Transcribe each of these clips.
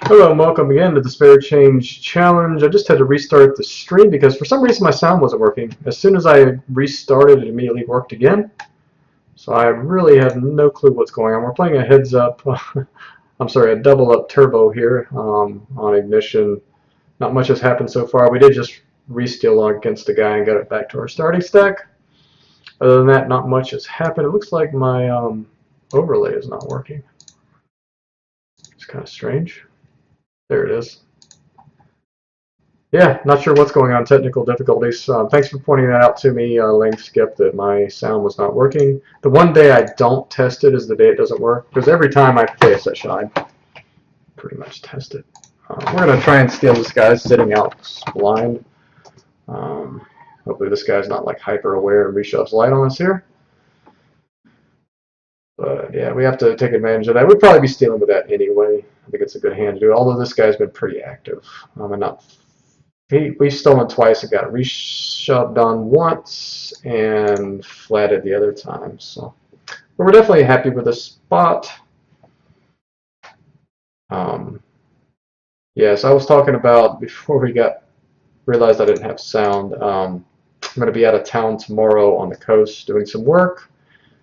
Hello and welcome again to the Spare Change Challenge. I just had to restart the stream because for some reason my sound wasn't working. As soon as I restarted, it immediately worked again. So I really have no clue what's going on. We're playing a heads up, I'm sorry, a double up turbo here on ignition. Not much has happened so far. We did just re-steal against the guy and got it back to our starting stack. Other than that, not much has happened. It looks like my overlay is not working. It's kind of strange. There it is. Yeah, not sure what's going on, technical difficulties. Thanks for pointing that out to me, Lane Skip, that my sound was not working. The one day I don't test it is the day it doesn't work, because every time I play a session, I pretty much test it. We're going to try and steal this guy sitting out blind. Hopefully this guy's not like hyper aware and reshoves light on us here. But yeah, we have to take advantage of that. We'd probably be stealing with that anyway. I think it's a good hand to do, although this guy's been pretty active. And not we've stolen twice and got reshoved on once and flatted the other time. So but we're definitely happy with the spot. Yeah, so I was talking about before we realized I didn't have sound. I'm going to be out of town tomorrow on the coast doing some work.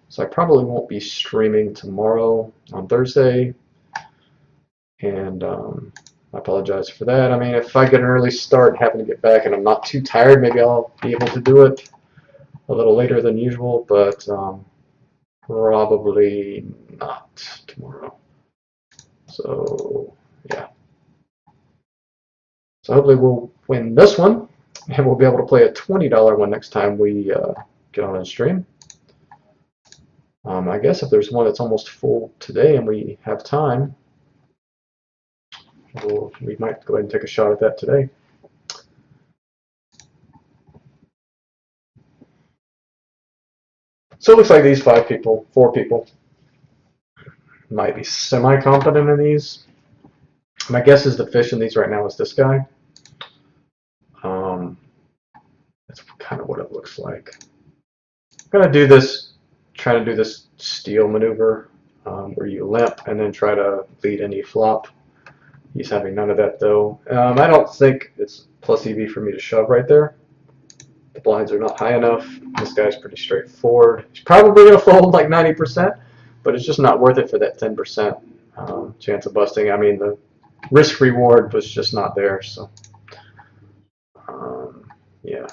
So I probably won't be streaming tomorrow on Thursday. And I apologize for that. I mean, if I get an early start and happen to get back and I'm not too tired, maybe I'll be able to do it a little later than usual, but probably not tomorrow. So, yeah. So hopefully we'll win this one, and we'll be able to play a $20 one next time we get on and stream. I guess if there's one that's almost full today and we have time, we might go ahead and take a shot at that today. So it looks like these four people, might be semi-confident in these. My guess is the fish in these right now is this guy. That's kind of what it looks like. I'm going to do this, try to do this steal maneuver where you limp and then try to lead any flop. He's having none of that though. I don't think it's plus EV for me to shove right there. The blinds are not high enough. This guy's pretty straightforward. He's probably going to fold like 90%, but it's just not worth it for that 10% chance of busting. I mean, the risk reward was just not there. So, yeah.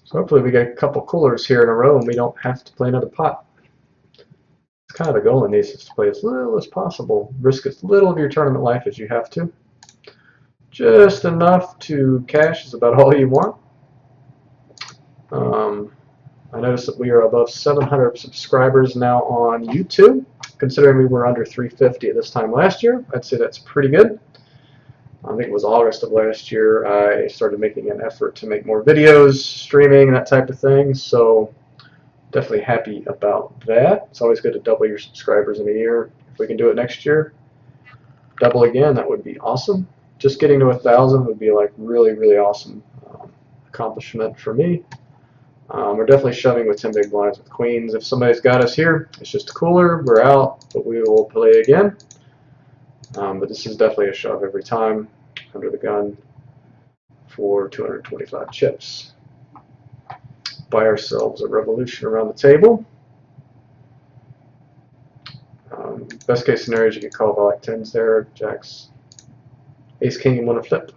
So hopefully we get a couple coolers here in a row and we don't have to play another pot. It's kind of the goal in these is to play as little as possible. Risk as little of your tournament life as you have to. Just enough to cash is about all you want. I noticed that we are above 700 subscribers now on YouTube. Considering we were under 350 at this time last year, I'd say that's pretty good. I think it was August of last year I started making an effort to make more videos, streaming, and that type of thing. So definitely happy about that. It's always good to double your subscribers in a year. If we can do it next year, double again, that would be awesome. Just getting to 1,000 would be like really, really awesome accomplishment for me. We're definitely shoving with 10 big blinds with queens. If somebody's got us here, it's just a cooler. We're out, but we will play again. But this is definitely a shove every time under the gun for 225 chips. Buy ourselves a revolution around the table. Best case scenario is you get called by like 10s there, jacks, ace king, and win a flip.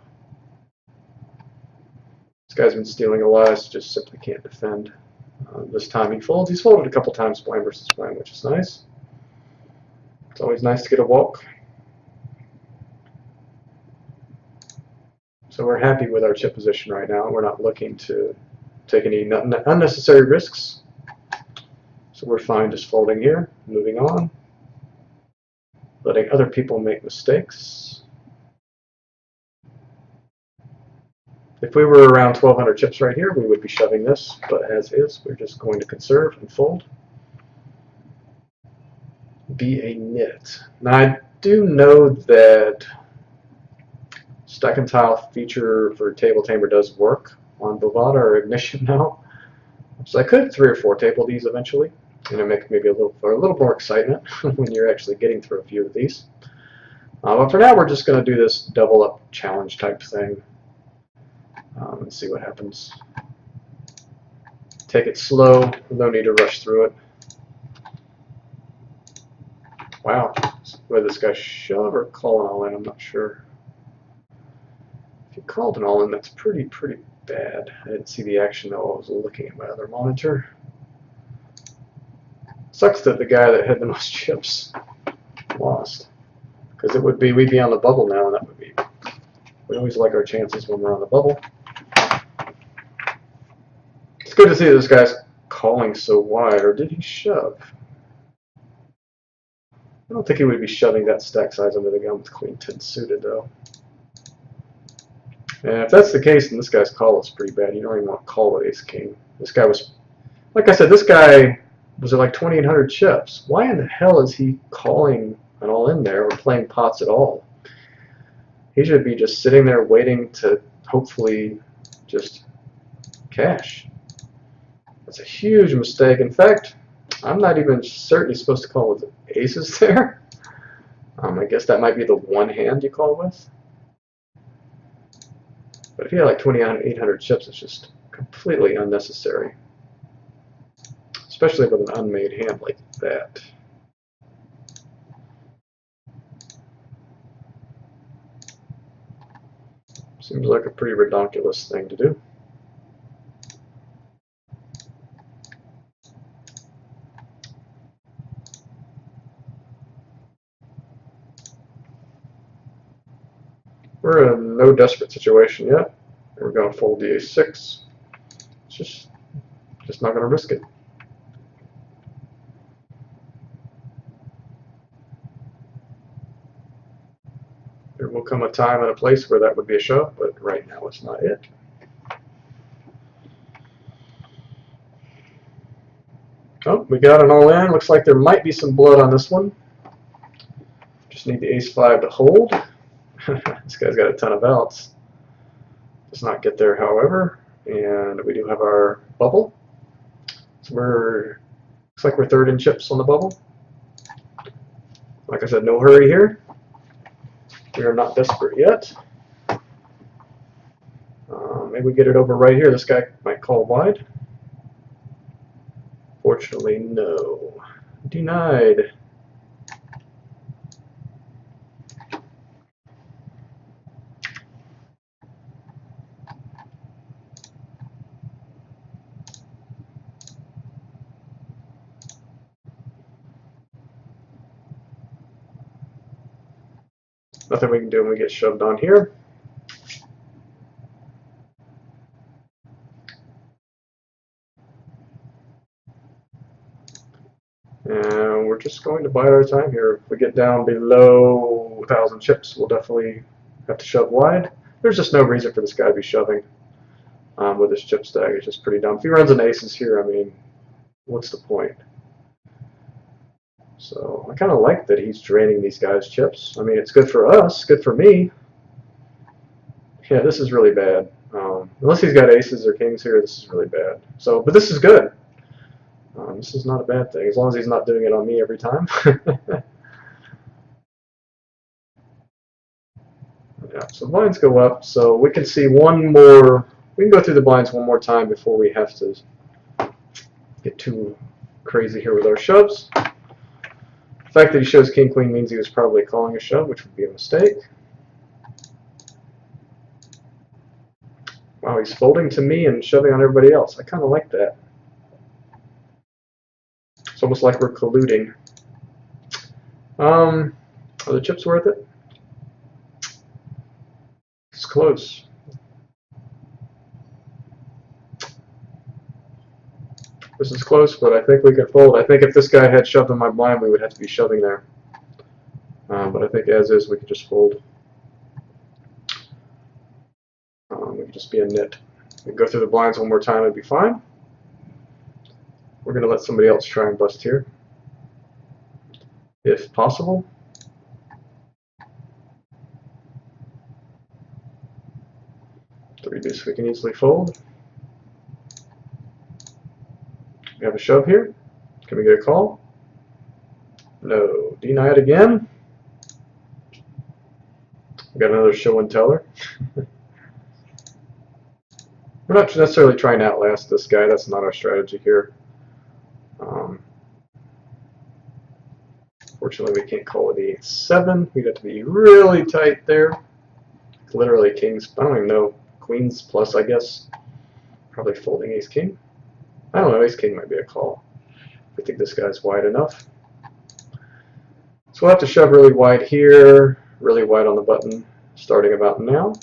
This guy's been stealing a lot, so just simply can't defend. This time he folds. He's folded a couple times blind versus blind, which is nice. It's always nice to get a walk. So we're happy with our chip position right now. We're not looking to take any unnecessary risks. So we're fine just folding here, moving on, letting other people make mistakes. If we were around 1,200 chips right here, we would be shoving this, but as is, we're just going to conserve and fold. Be a nit. Now I do know that stack and tile feature for Table Tamer does work on Bovada or Ignition now, so I could 3 or 4 table these eventually, and make maybe a little more excitement when you're actually getting through a few of these. But for now, we're just going to do this double up challenge type thing and see what happens. Take it slow, no need to rush through it. Wow, whether this guy shove or call an all in, I'm not sure. If you called an all in, that's pretty bad. I didn't see the action though. I was looking at my other monitor. Sucks that the guy that had the most chips lost, because we'd be on the bubble now, and that would be. We always like our chances when we're on the bubble. It's good to see this guy's calling so wide, or did he shove? I don't think he would be shoving that stack size under the gun with Queen 10 suited, though. And if that's the case, then this guy's call is pretty bad. You don't even want to call with Ace King. This guy was, like I said, this guy was at like 2,800 chips. Why in the hell is he calling an all in there or playing pots at all? He should be just sitting there waiting to hopefully just cash. That's a huge mistake. In fact, I'm not even certain he's supposed to call with aces there. I guess that might be the one hand you call with. But if you have like 2,800 chips, it's just completely unnecessary. Especially with an unmade hand like that. Seems like a pretty redonkulous thing to do. We're in no desperate situation yet. We're going to fold the A6. It's just not going to risk it. There will come a time and a place where that would be a shove, but right now it's not it. Oh, we got an all in. Looks like there might be some blood on this one. Just need the ace-5 to hold. This guy's got a ton of outs. Does not get there, however, and we do have our bubble. So looks like we're third in chips on the bubble. Like I said, no hurry here. We are not desperate yet. Maybe we get it over right here. This guy might call wide. Fortunately, no. Denied. Nothing we can do when we get shoved on here. And we're just going to bide our time here. If we get down below 1,000 chips, we'll definitely have to shove wide. There's just no reason for this guy to be shoving with his chip stack. It's just pretty dumb. If he runs an aces here, I mean, what's the point? So I kind of like that he's draining these guys' chips. I mean, it's good for us, good for me. Yeah, this is really bad. Unless he's got aces or kings here, this is really bad. So, but this is good. This is not a bad thing, as long as he's not doing it on me every time. Yeah, so blinds go up, so we can see one more. We can go through the blinds one more time before we have to get too crazy here with our shoves. The fact that he shows king queen means he was probably calling a shove, which would be a mistake. Wow, he's folding to me and shoving on everybody else. I kind of like that. It's almost like we're colluding. Are the chips worth it? It's close. This is close, but I think we can fold. I think if this guy had shoved on my blind, we would have to be shoving there. But I think as is, we could just fold. We could just be a nit. We can go through the blinds one more time, it'd be fine. We're going to let somebody else try and bust here, if possible. Three deuce we can easily fold. We have a shove here. Can we get a call? No. Deny it again. We got another show and teller. We're not necessarily trying to outlast this guy. That's not our strategy here. Fortunately, we can't call with the 8-7. We'd have to be really tight there. Literally kings. I don't even know. Queens plus, I guess. Probably folding ace-king. I don't know. Ace-king might be a call. I think this guy's wide enough. So we'll have to shove really wide here. Really wide on the button. Starting about now.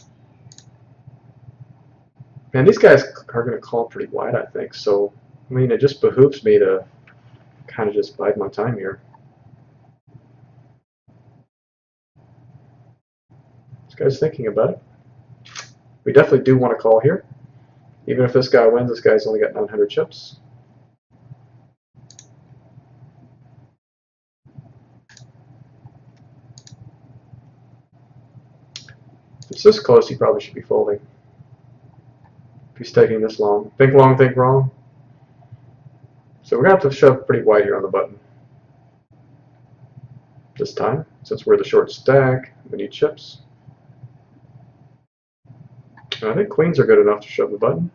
Man, these guys are going to call pretty wide, I think. So, I mean, it just behooves me to kind of just bide my time here. This guy's thinking about it. We definitely do want to call here. Even if this guy wins, this guy's only got 900 chips. If it's this close, he probably should be folding. If he's taking this long. Think long, think wrong. So we're going to have to shove pretty wide here on the button. This time, since we're the short stack, we need chips. And I think queens are good enough to shove the button.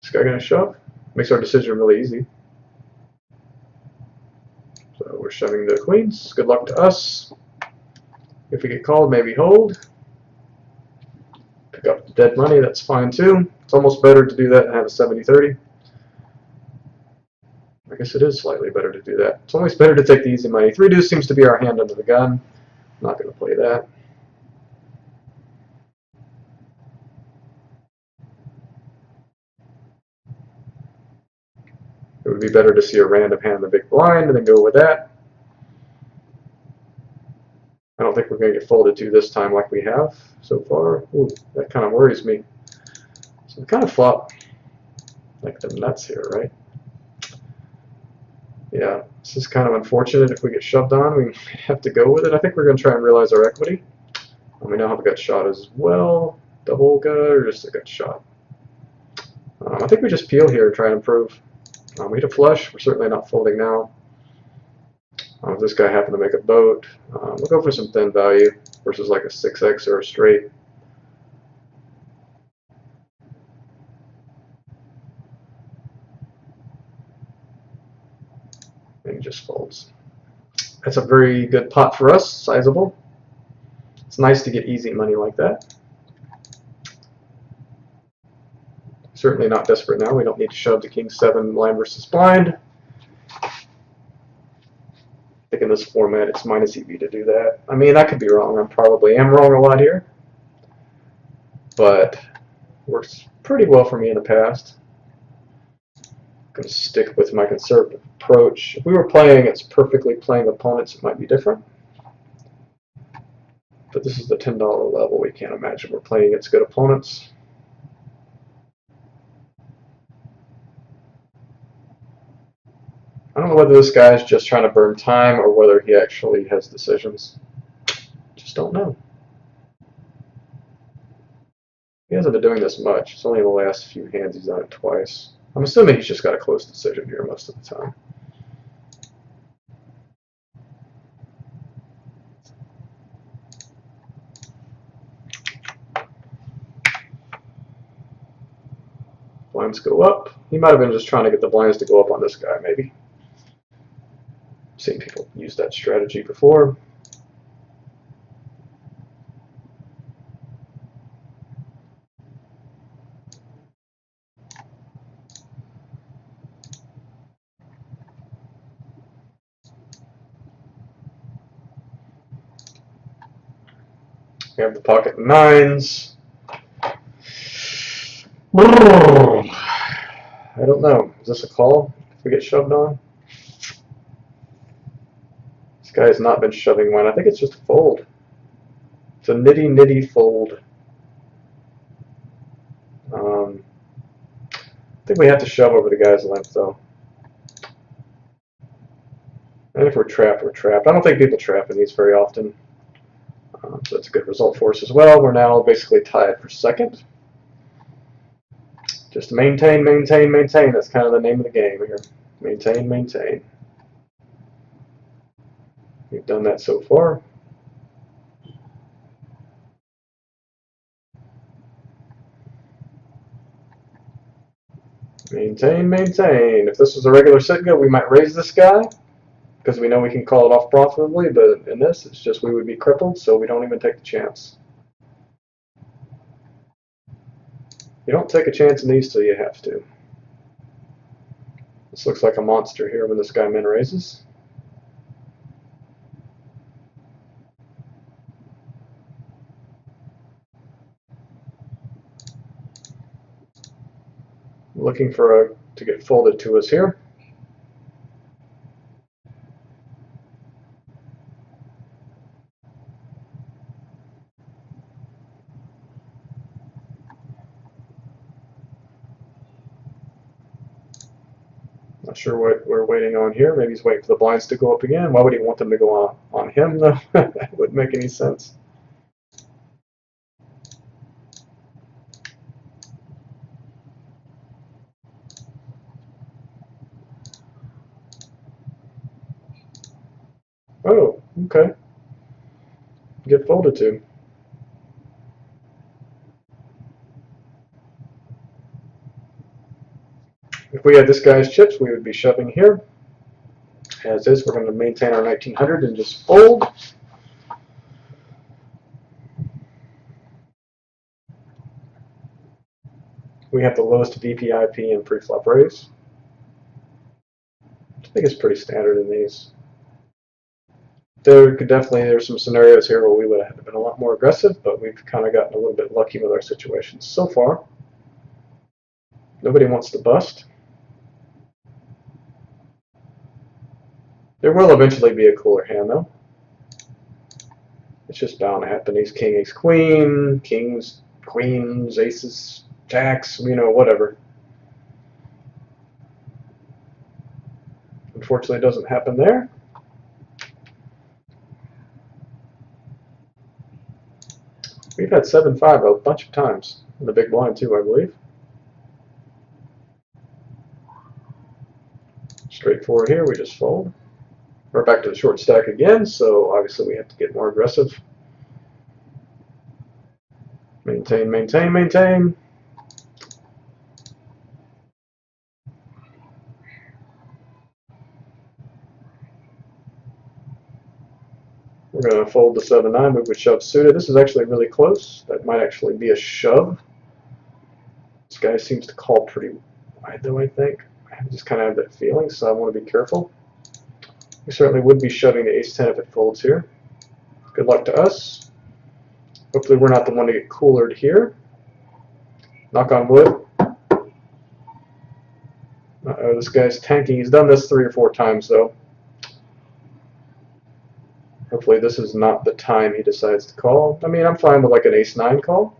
This guy going to shove? Makes our decision really easy. So we're shoving the queens. Good luck to us. If we get called, maybe hold. Pick up the dead money, that's fine too. It's almost better to do that than have a 70-30. I guess it is slightly better to do that. It's always better to take the easy money. 3 deuce seems to be our hand under the gun. I'm not going to play that. It would be better to see a random hand in the big blind and then go with that. I don't think we're going to get folded to this time like we have so far. Ooh, that kind of worries me. So we kind of flop like the nuts here, right? Yeah, this is kind of unfortunate. If we get shoved on, we have to go with it. I think we're going to try and realize our equity. We now have a gut shot as well. Double gut or just a gut shot? I think we just peel here and try and improve. We hit a flush. We're certainly not folding now. If this guy happened to make a boat, we'll go for some thin value versus like a 6x or a straight. And he just folds. That's a very good pot for us, sizable. It's nice to get easy money like that. Certainly not desperate now. We don't need to shove the king 7 blind versus blind. I think in this format it's minus EV to do that. I mean, I could be wrong. I probably am wrong a lot here. But works pretty well for me in the past. I'm going to stick with my conservative approach. If we were playing it's perfectly playing opponents, it might be different. But this is the $10 level. We can't imagine we're playing against good opponents. I don't know whether this guy is just trying to burn time or whether he actually has decisions. Just don't know. He hasn't been doing this much. It's only in the last few hands he's done it twice. I'm assuming he's just got a close decision here most of the time. Blinds go up. He might have been just trying to get the blinds to go up on this guy, maybe. Seen people use that strategy before. We have the pocket 9s. I don't know. Is this a call if we get shoved on? This guy has not been shoving one. I think it's just a fold. It's a nitty-nitty fold. I think we have to shove over the guy's limp, though. And if we're trapped, we're trapped. I don't think people trap in these very often. So that's a good result for us as well. We're now basically tied for second. Just maintain, maintain, maintain. That's kind of the name of the game here. Maintain, maintain. We've done that so far. Maintain, maintain. If this was a regular sit go, we might raise this guy because we know we can call it off profitably, but in this, it's just we would be crippled, so we don't even take the chance. You don't take a chance in these till you have to. This looks like a monster here when this guy min raises. Looking for to get folded to us here. Not sure what we're waiting on here. Maybe he's waiting for the blinds to go up again. Why would he want them to go on him, though? That wouldn't make any sense. Oh, okay. Get folded to. If we had this guy's chips, we would be shoving here. As is, we're going to maintain our 1900 and just fold. We have the lowest VPIP in pre-flop raise. I think it's pretty standard in these. There's some scenarios here where we would have been a lot more aggressive, but we've kind of gotten a little bit lucky with our situations so far. Nobody wants to bust. There will eventually be a cooler hand, though. It's just bound to happen. Ace, king, ace, queen, kings, queens, aces, jacks, you know, whatever. Unfortunately, it doesn't happen there. We've had 7-5 a bunch of times in the big blind, too, I believe. Straightforward here, we just fold. We're back to the short stack again, so obviously we have to get more aggressive. Maintain, maintain, maintain. We're going to fold the 7-9, move with shove suited. This is actually really close. That might actually be a shove. This guy seems to call pretty wide, though, I think. I just kind of have that feeling, so I want to be careful. We certainly would be shoving the ace-10 if it folds here. Good luck to us. Hopefully we're not the one to get coolered here. Knock on wood. Uh-oh, this guy's tanking. He's done this 3 or 4 times, though. Hopefully this is not the time he decides to call. I mean, I'm fine with like an ace-9 call.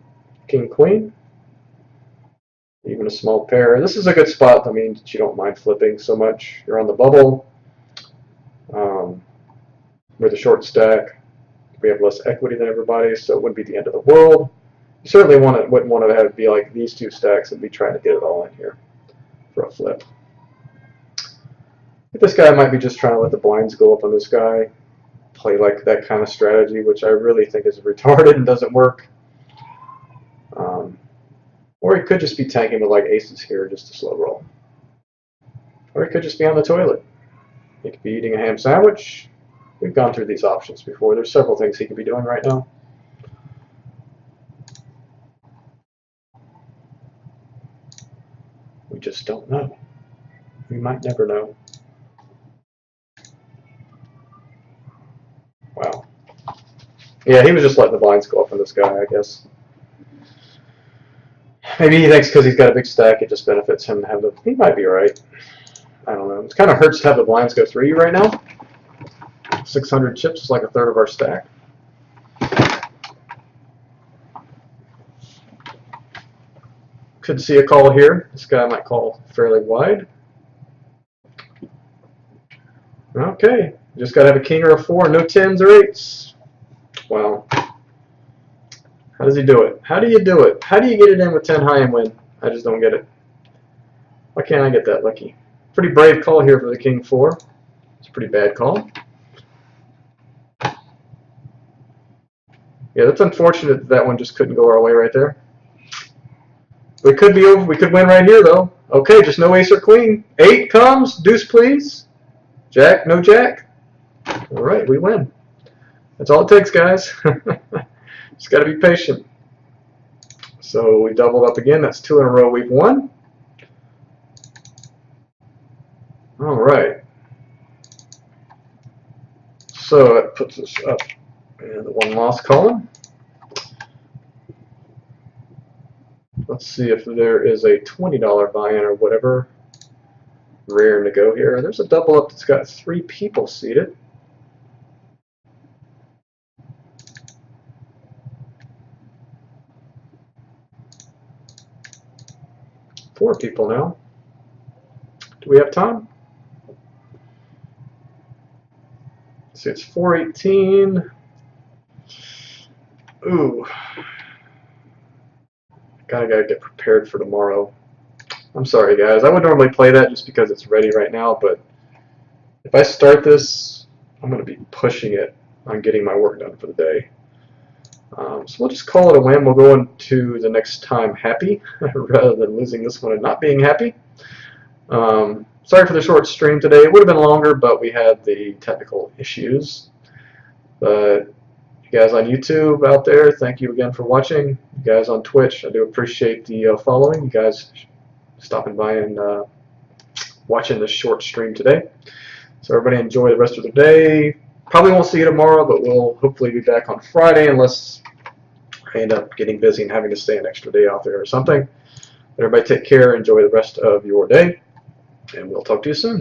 King-queen. Even a small pair. This is a good spot. I mean, you don't mind flipping so much. You're on the bubble. With a short stack, we have less equity than everybody, so it wouldn't be the end of the world. You certainly wouldn't want to have it be like these 2 stacks and be trying to get it all in here for a flip. But this guy might be just trying to let the blinds go up on this guy, play like that kind of strategy, which I really think is retarded and doesn't work. Or he could just be tanking with like aces here just to slow roll. Or he could just be on the toilet. He could be eating a ham sandwich. We've gone through these options before. There's several things he could be doing right now. We just don't know. We might never know. Wow. Yeah, he was just letting the blinds go up on this guy, I guess. Maybe he thinks because he's got a big stack, it just benefits him to have the... He might be right. I don't know. It kind of hurts to have the blinds go through you right now. 600 chips is like a third of our stack. Could see a call here. This guy might call fairly wide. Okay, just got to have a king or a 4, no 10s or 8s. Wow. How does he do it? How do you do it? How do you get it in with 10 high and win? I just don't get it. Why can't I get that lucky? Pretty brave call here for the king 4. It's a pretty bad call. Yeah, that's unfortunate that one just couldn't go our way right there. We could be over. We could win right here, though. Okay, just no ace or queen. 8 comes. Deuce, please. Jack, no jack. All right, we win. That's all it takes, guys. Just got to be patient. So we doubled up again. That's 2 in a row we've won. All right. So that puts us up in the 1 loss column. Let's see if there is a $20 buy-in or whatever. Rare to go here. There's a double up that's got 3 people seated. Four people now. Do we have time? Let's see, it's 4:18. Ooh. Gotta get prepared for tomorrow. I'm sorry, guys. I would normally play that just because it's ready right now, but if I start this, I'm going to be pushing it on getting my work done for the day. So we'll just call it a win. We'll go into the next time happy rather than losing this one and not being happy. Sorry for the short stream today. It would have been longer, but we had the technical issues. But you guys on YouTube out there, thank you again for watching. You guys on Twitch, I do appreciate the following. You guys stopping by and watching this short stream today. So everybody enjoy the rest of the day. Probably won't see you tomorrow, but we'll hopefully be back on Friday unless I end up getting busy and having to stay an extra day off there or something. Everybody take care. Enjoy the rest of your day, and we'll talk to you soon.